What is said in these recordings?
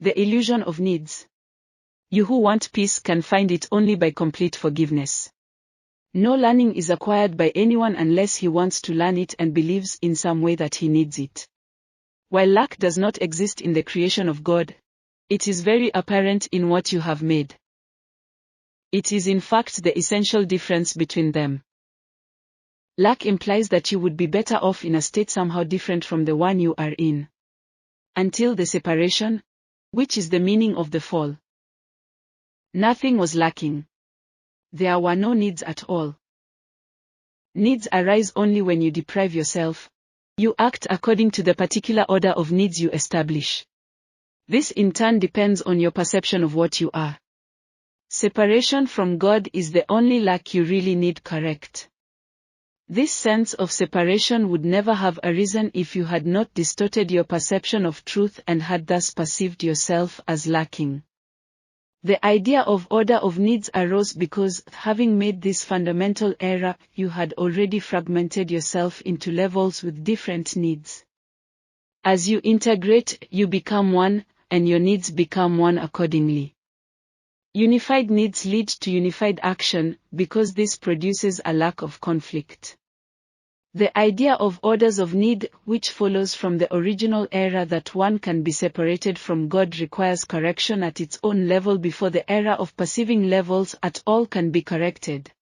The illusion of needs. You who want peace can find it only by complete forgiveness. No learning is acquired by anyone unless he wants to learn it and believes in some way that he needs it. While lack does not exist in the creation of God, it is very apparent in what you have made. It is in fact the essential difference between them. Lack implies that you would be better off in a state somehow different from the one you are in. Until the separation, which is the meaning of the fall. Nothing was lacking. There were no needs at all. Needs arise only when you deprive yourself. You act according to the particular order of needs you establish. This in turn depends on your perception of what you are. Separation from God is the only lack you really need correct. This sense of separation would never have arisen if you had not distorted your perception of truth and had thus perceived yourself as lacking. The idea of order of needs arose because, having made this fundamental error, you had already fragmented yourself into levels with different needs. As you integrate, you become one, and your needs become one accordingly. Unified needs lead to unified action, because this produces a lack of conflict. The idea of orders of need, which follows from the original error that one can be separated from God, requires correction at its own level before the error of perceiving levels at all can be corrected.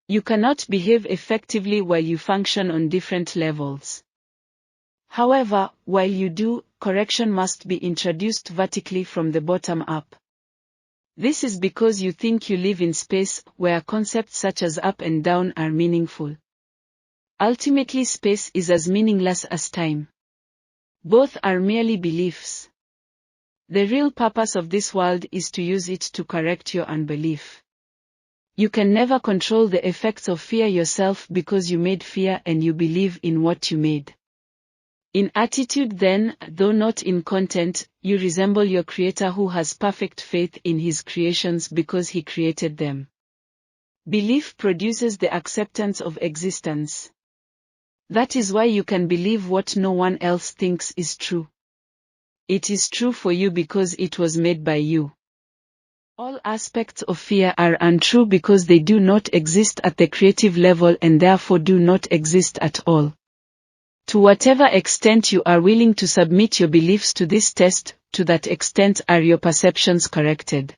You cannot behave effectively while you function on different levels. However, while you do, correction must be introduced vertically from the bottom up. This is because you think you live in space, where concepts such as up and down are meaningful. Ultimately, space is as meaningless as time. Both are merely beliefs. The real purpose of this world is to use it to correct your unbelief. You can never control the effects of fear yourself because you made fear and you believe in what you made. In attitude then, though not in content, you resemble your Creator who has perfect faith in His creations because He created them. Belief produces the acceptance of existence. That is why you can believe what no one else thinks is true. It is true for you because it was made by you. All aspects of fear are untrue because they do not exist at the creative level and therefore do not exist at all. To whatever extent you are willing to submit your beliefs to this test, to that extent are your perceptions corrected.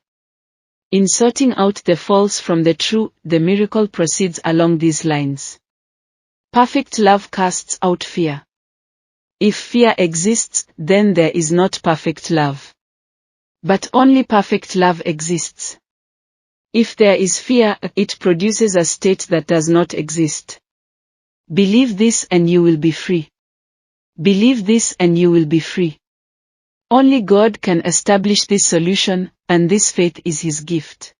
In sorting out the false from the true, the miracle proceeds along these lines. Perfect love casts out fear. If fear exists, then there is not perfect love. But only perfect love exists. If there is fear, it produces a state that does not exist. Believe this and you will be free. Believe this and you will be free. Only God can establish this solution, and this faith is His gift.